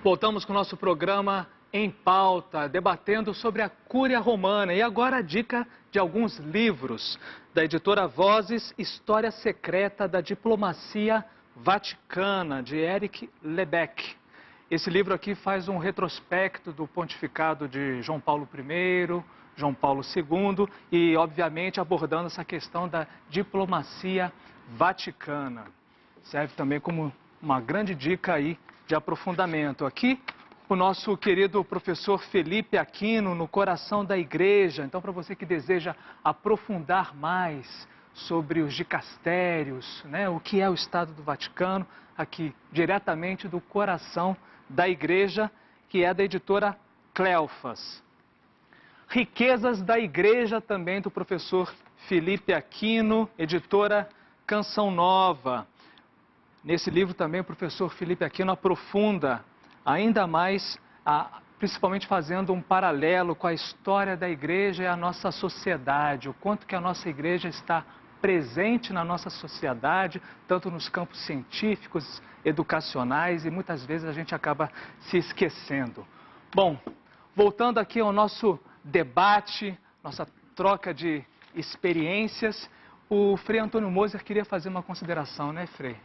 Voltamos com o nosso programa Em Pauta, debatendo sobre a Cúria Romana. E agora a dica de alguns livros da editora Vozes, História Secreta da Diplomacia Vaticana, de Eric Lebec. Esse livro aqui faz um retrospecto do pontificado de João Paulo I, João Paulo II e, obviamente, abordando essa questão da diplomacia vaticana. Serve também como uma grande dica aí de aprofundamento. Aqui, o nosso querido professor Felipe Aquino, No Coração da Igreja. Então, para você que deseja aprofundar mais sobre os dicastérios, né, o que é o Estado do Vaticano, aqui, diretamente do Coração da Igreja, que é da editora Cleofas. Riquezas da Igreja, também do professor Felipe Aquino, editora Canção Nova. Nesse livro também o professor Felipe Aquino aprofunda ainda mais, principalmente fazendo um paralelo com a história da igreja e a nossa sociedade, o quanto que a nossa igreja está presente na nossa sociedade, tanto nos campos científicos, educacionais, e muitas vezes a gente acaba se esquecendo. Bom, voltando aqui ao nosso debate, nossa troca de experiências, o Frei Antônio Moser queria fazer uma consideração, né, Frei?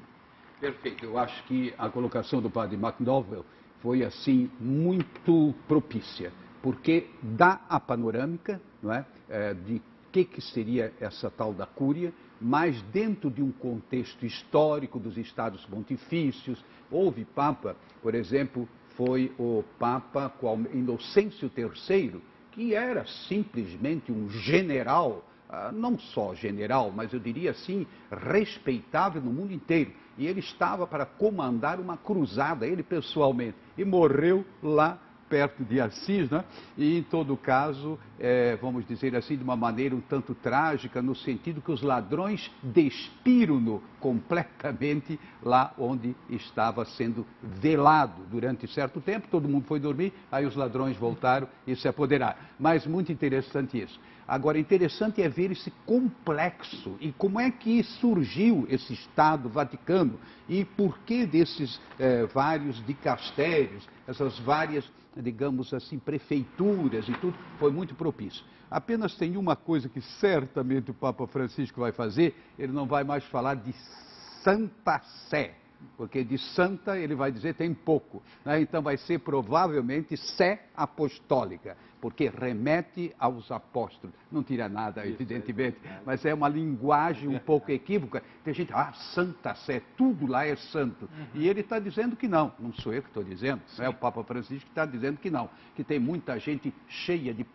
Perfeito. Eu acho que a colocação do padre McDowell foi, assim, muito propícia, porque dá a panorâmica, não é, de que seria essa tal da Cúria, mas dentro de um contexto histórico dos Estados Pontifícios. Houve Papa, por exemplo, foi o Papa Inocêncio III, que era simplesmente um general, não só general, mas eu diria assim, respeitável no mundo inteiro. E ele estava para comandar uma cruzada, ele pessoalmente, e morreu lá perto de Assis, né? E em todo caso, vamos dizer assim, de uma maneira um tanto trágica, no sentido que os ladrões despiram-no completamente lá onde estava sendo velado durante certo tempo. Todo mundo foi dormir, aí os ladrões voltaram e se apoderaram. Mas muito interessante isso. Agora, interessante é ver esse complexo e como é que surgiu esse Estado Vaticano e por que desses vários dicastérios, essas várias, digamos assim, prefeituras e tudo, foi muito propício. Apenas tem uma coisa que certamente o Papa Francisco vai fazer, ele não vai mais falar de Santa Sé, porque de santa ele vai dizer tem pouco, né? Então vai ser provavelmente Sé Apostólica, porque remete aos apóstolos. Não tira nada, evidentemente, mas é uma linguagem um pouco equívoca. Tem gente, Santa Sé, tudo lá é santo. E ele está dizendo que não sou eu que estou dizendo, não é o Papa Francisco que está dizendo que não, que tem muita gente cheia de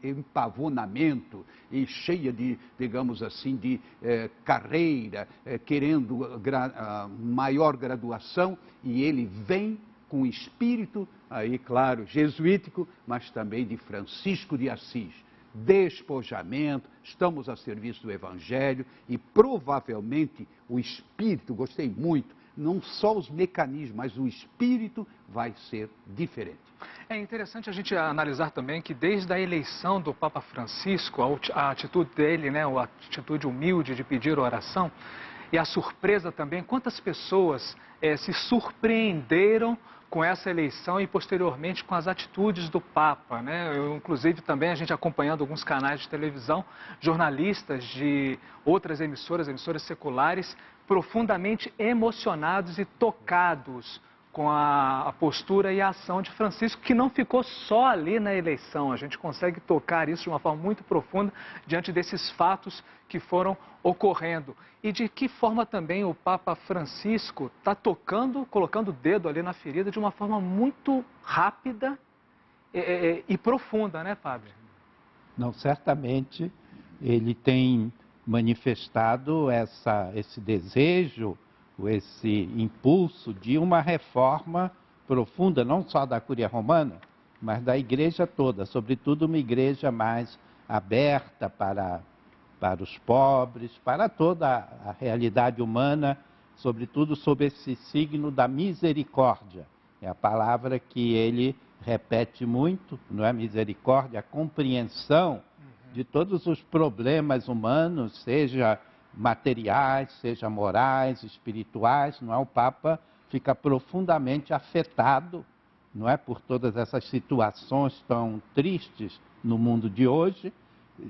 empavonamento e cheia de, digamos assim, de carreira, querendo maior graduação, e ele vem com espírito, aí claro, jesuítico, mas também de Francisco de Assis. Despojamento, estamos a serviço do Evangelho e provavelmente o espírito, gostei muito, não só os mecanismos, mas o espírito vai ser diferente. É interessante a gente analisar também que desde a eleição do Papa Francisco, a atitude dele, né, a atitude humilde de pedir oração, e a surpresa também, quantas pessoas se surpreenderam com essa eleição e posteriormente com as atitudes do Papa, né? Inclusive também a gente acompanhando alguns canais de televisão, jornalistas de outras emissoras seculares, profundamente emocionados e tocados com a postura e a ação de Francisco, que não ficou só ali na eleição. A gente consegue tocar isso de uma forma muito profunda diante desses fatos que foram ocorrendo. E de que forma também o Papa Francisco está tocando, colocando o dedo ali na ferida de uma forma muito rápida e profunda, né, padre? Não, certamente ele tem manifestado esse desejo, esse impulso de uma reforma profunda, não só da Cúria Romana, mas da igreja toda, sobretudo uma igreja mais aberta para os pobres, para toda a realidade humana, sobretudo sob esse signo da misericórdia. É a palavra que ele repete muito, não é? Misericórdia, a compreensão de todos os problemas humanos, seja materiais, seja morais, espirituais, não é? O Papa fica profundamente afetado não é, por todas essas situações tão tristes no mundo de hoje,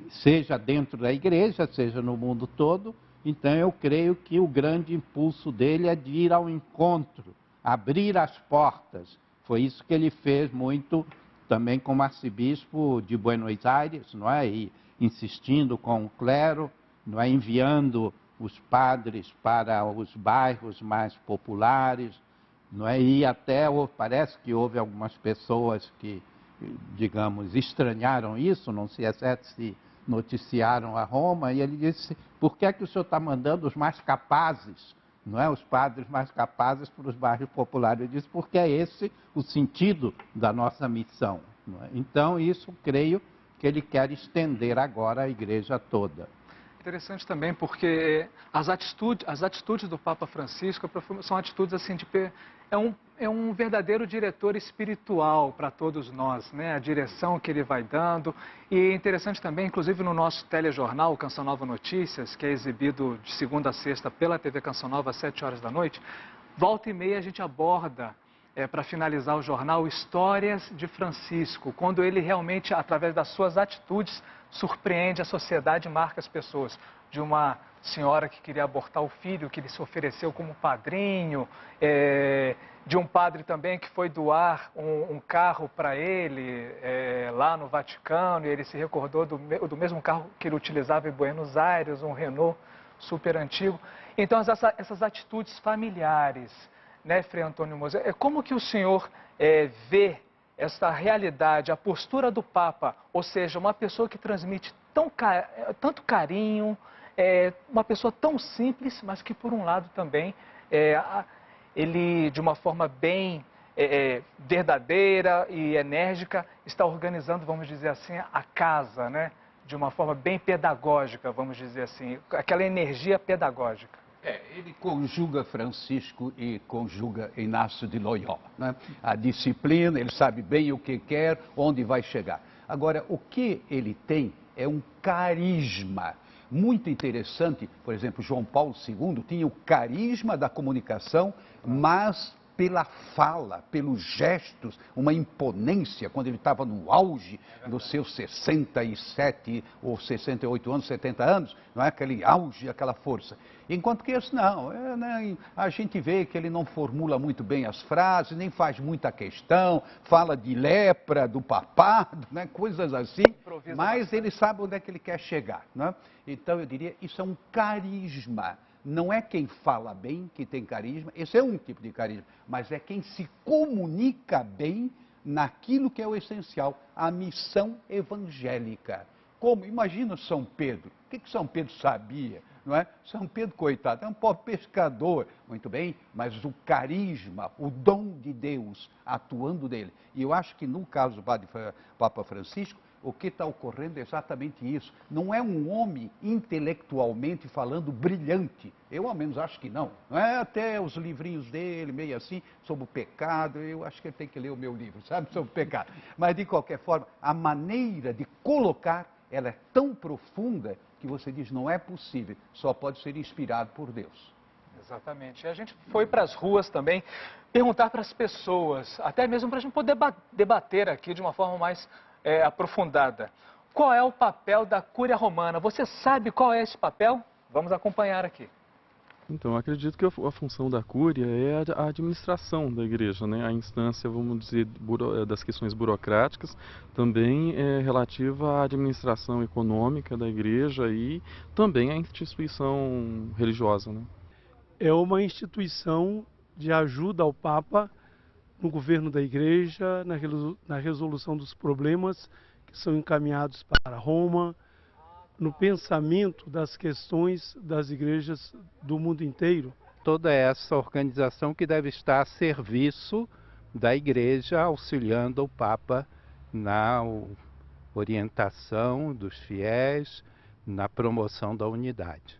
seja dentro da igreja, seja no mundo todo. Então eu creio que o grande impulso dele é de ir ao encontro, abrir as portas. Foi isso que ele fez muito também como arcebispo de Buenos Aires, não é? E insistindo com o clero, não é? Enviando os padres para os bairros mais populares, não é? E até parece que houve algumas pessoas que, digamos, estranharam isso, não sei se noticiaram a Roma, e ele disse: por que é que o senhor está mandando os mais capazes, não é, os padres mais capazes para os bairros populares? Ele disse: porque é esse o sentido da nossa missão, não é? Então isso creio que ele quer estender agora à igreja toda. Interessante também porque as atitudes do Papa Francisco são atitudes assim é um verdadeiro diretor espiritual para todos nós, né? A direção que ele vai dando. E é interessante também, inclusive no nosso telejornal, Canção Nova Notícias, que é exibido de segunda a sexta pela TV Canção Nova às 7 horas da noite, volta e meia a gente aborda, para finalizar o jornal, histórias de Francisco, quando ele realmente, através das suas atitudes, surpreende a sociedade e marca as pessoas. De uma senhora que queria abortar o filho, que ele se ofereceu como padrinho, de um padre também que foi doar um carro para ele lá no Vaticano, e ele se recordou do mesmo carro que ele utilizava em Buenos Aires, um Renault super antigo. Então, essas atitudes familiares, né, Frei Antônio Moser, como que o senhor vê essa realidade, a postura do Papa, ou seja, uma pessoa que transmite tanto carinho, uma pessoa tão simples, mas que por um lado também, ele de uma forma bem verdadeira e enérgica está organizando, vamos dizer assim, a casa, né? De uma forma bem pedagógica, vamos dizer assim, aquela energia pedagógica. Ele conjuga Francisco e conjuga Inácio de Loyola, né? A disciplina, ele sabe bem o que quer, onde vai chegar. Agora, o que ele tem é um carisma muito interessante. Por exemplo, João Paulo II tinha o carisma da comunicação, mas pela fala, pelos gestos, uma imponência, quando ele estava no auge dos seus 67 ou 68 anos, 70 anos, não é aquele auge, aquela força. Enquanto que esse não, a gente vê que ele não formula muito bem as frases, nem faz muita questão, fala de lepra, do papado, né, coisas assim, mas ele sabe onde é que ele quer chegar, né? Então eu diria, isso é um carisma. Não é quem fala bem que tem carisma, esse é um tipo de carisma, mas é quem se comunica bem naquilo que é o essencial, a missão evangélica. Como? Imagina São Pedro. O que São Pedro sabia? Não é? São Pedro, coitado, é um pobre pescador, muito bem, mas o carisma, o dom de Deus atuando nele. E eu acho que no caso do Papa Francisco, o que está ocorrendo é exatamente isso. Não é um homem intelectualmente falando brilhante. Eu, ao menos, acho que não. Não é até os livrinhos dele, meio assim, sobre o pecado. Eu acho que ele tem que ler o meu livro, sabe, sobre o pecado. Mas, de qualquer forma, a maneira de colocar, ela é tão profunda que você diz, não é possível. Só pode ser inspirado por Deus. Exatamente. E a gente foi para as ruas também perguntar para as pessoas, até mesmo para a gente poder debater aqui de uma forma mais aprofundada. Qual é o papel da Cúria Romana? Você sabe qual é esse papel? Vamos acompanhar aqui. Então, eu acredito que a função da Cúria é a administração da igreja, né? A instância, vamos dizer, das questões burocráticas, também é relativa à administração econômica da igreja e também à instituição religiosa, né? É uma instituição de ajuda ao Papa no governo da igreja, na resolução dos problemas que são encaminhados para Roma, no pensamento das questões das igrejas do mundo inteiro. Toda essa organização que deve estar a serviço da igreja, auxiliando o Papa na orientação dos fiéis, na promoção da unidade.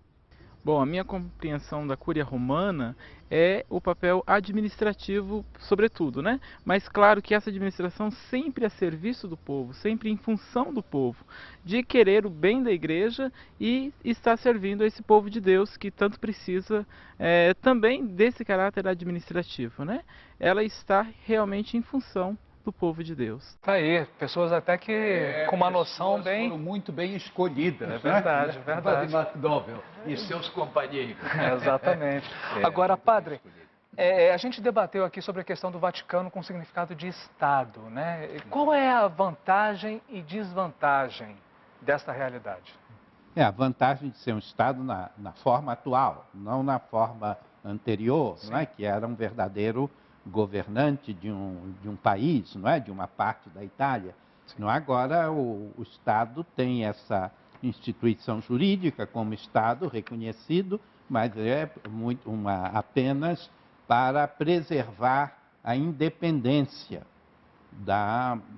Bom, a minha compreensão da Cúria Romana é o papel administrativo, sobretudo, né? Mas claro que essa administração sempre a serviço do povo, sempre em função do povo, de querer o bem da igreja e estar servindo a esse povo de Deus que tanto precisa também desse caráter administrativo, né? Ela está realmente em função do povo de Deus. Tá aí, pessoas até que com uma noção bem... foram muito bem escolhidas. É verdade, né? verdade. Padre McDowell e seus companheiros. Exatamente. Agora, padre, a gente debateu aqui sobre a questão do Vaticano com significado de Estado, né? Qual é a vantagem e desvantagem desta realidade? A vantagem de ser um Estado na forma atual, não na forma anterior, não é? Que era um verdadeiro governante de um país, não é? De uma parte da Itália. Não, agora o Estado tem essa instituição jurídica como Estado reconhecido, mas é apenas para preservar a independência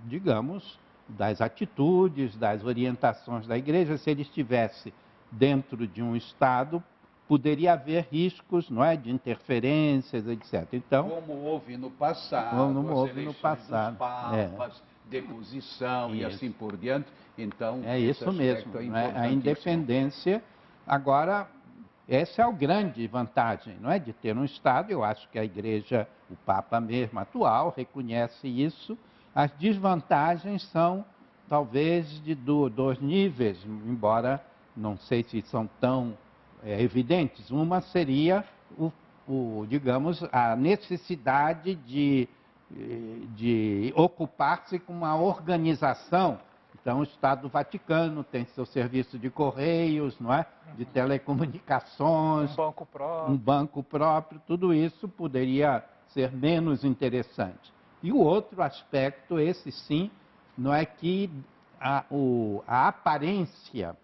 digamos, das atitudes, das orientações da Igreja. Se ele estivesse dentro de um Estado, poderia haver riscos, não é, de interferências, etc. Então, como houve no passado, como houve no passado, dos papas, deposição e assim por diante. Então, é isso mesmo, a independência. Agora, essa é a grande vantagem, não é, de ter um Estado. Eu acho que a Igreja, o Papa mesmo atual, reconhece isso. As desvantagens são, talvez, de dois níveis, embora não sei se são tão evidentes. Uma seria, digamos, a necessidade de ocupar-se com uma organização. Então, o Estado do Vaticano tem seu serviço de correios, não é? De telecomunicações, um banco próprio, tudo isso poderia ser menos interessante. E o outro aspecto, esse sim, não é que a aparência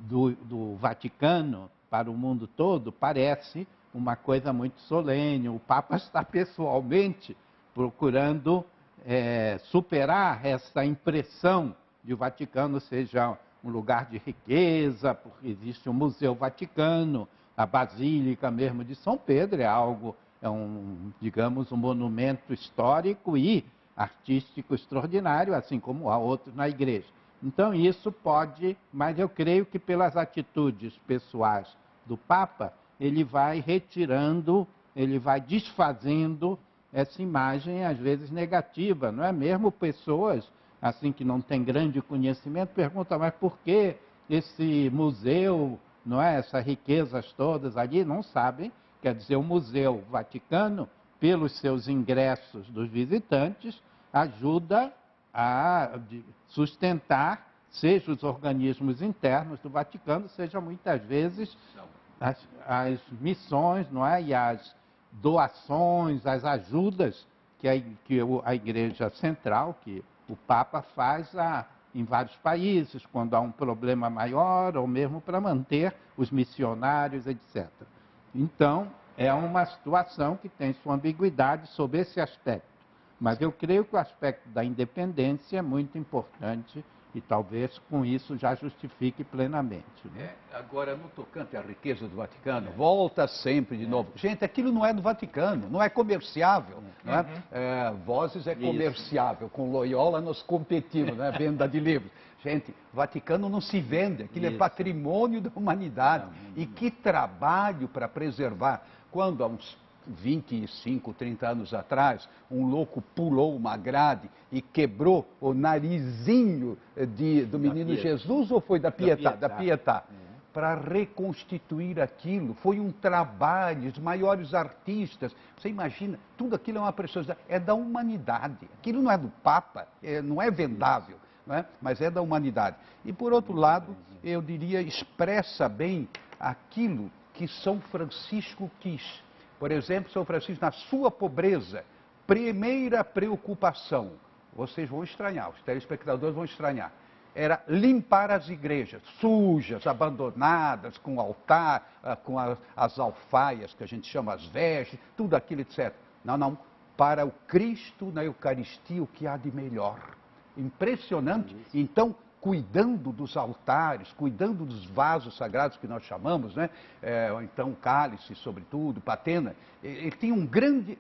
do Vaticano para o mundo todo parece uma coisa muito solene. O Papa está pessoalmente procurando superar essa impressão de o Vaticano seja um lugar de riqueza, porque existe o Museu Vaticano, a Basílica mesmo de São Pedro digamos, um monumento histórico e artístico extraordinário, assim como há outros na igreja. Então isso pode, mas eu creio que pelas atitudes pessoais do Papa, ele vai retirando, ele vai desfazendo essa imagem, às vezes negativa, não é? Mesmo pessoas assim que não têm grande conhecimento perguntam, mas por que esse museu, não é? Essas riquezas todas ali, não sabem. Quer dizer, o Museu Vaticano, pelos seus ingressos dos visitantes, ajuda a sustentar, seja os organismos internos do Vaticano, seja muitas vezes as missões, não é? E as doações, as ajudas que a Igreja Central, que o Papa faz em vários países, quando há um problema maior, ou mesmo para manter os missionários, etc. Então, é uma situação que tem sua ambiguidade sobre esse aspecto. Mas eu creio que o aspecto da independência é muito importante e talvez com isso já justifique plenamente. Né? Agora, no tocante à riqueza do Vaticano, volta sempre de novo. Gente, aquilo não é do Vaticano, não é comerciável. Não é? Vozes é comerciável, com Loyola nós competimos, né? Venda de livros. Gente, o Vaticano não se vende, aquilo é patrimônio da humanidade. E que trabalho para preservar. Quando há uns 25, 30 anos atrás, um louco pulou uma grade e quebrou o narizinho do menino Jesus, ou foi da Pietà? Da Pietà. Para reconstituir aquilo, foi um trabalho, os maiores artistas. Você imagina, tudo aquilo é uma preciosidade, é da humanidade. Aquilo não é do Papa, não é vendável, não é? Mas é da humanidade. E por outro lado, eu diria, expressa bem aquilo que São Francisco quis. Por exemplo, São Francisco, na sua pobreza, primeira preocupação, vocês vão estranhar, os telespectadores vão estranhar, era limpar as igrejas, sujas, abandonadas, com altar, com as alfaias, que a gente chama as vestes, tudo aquilo, etc. Não, para o Cristo na Eucaristia, o que há de melhor. Impressionante. Então, cuidando dos altares, cuidando dos vasos sagrados que nós chamamos, né? Ou então cálice, sobretudo, patena. Ele tem um grande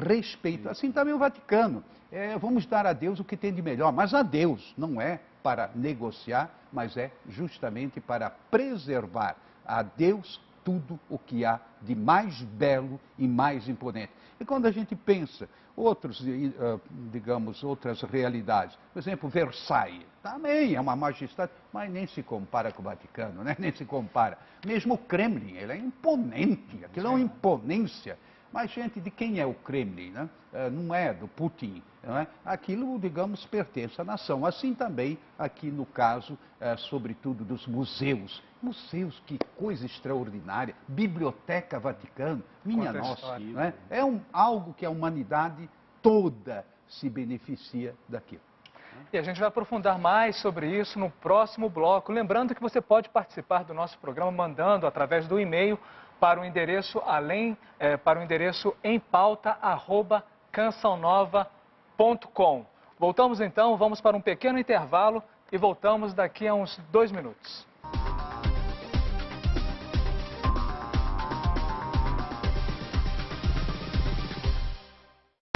respeito. Assim também o Vaticano. Vamos dar a Deus o que tem de melhor, mas a Deus não é para negociar, mas é justamente para preservar a Deus tudo o que há de mais belo e mais imponente. E quando a gente pensa outras realidades, por exemplo, Versailles, também é uma majestade, mas nem se compara com o Vaticano, né? Nem se compara. Mesmo o Kremlin, ele é imponente, aquilo é uma imponência. Mas, gente, de quem é o Kremlin? Né? Não é do Putin. Não é? Aquilo, digamos, pertence à nação. Assim também, aqui no caso, sobretudo, dos museus. Museus, que coisa extraordinária. Biblioteca Vaticano, minha nossa. Não é? Algo que a humanidade toda se beneficia daquilo. E a gente vai aprofundar mais sobre isso no próximo bloco. Lembrando que você pode participar do nosso programa mandando através do e-mail para o endereço empauta@cançãonova.com. Voltamos então, vamos para um pequeno intervalo e voltamos daqui a uns 2 minutos.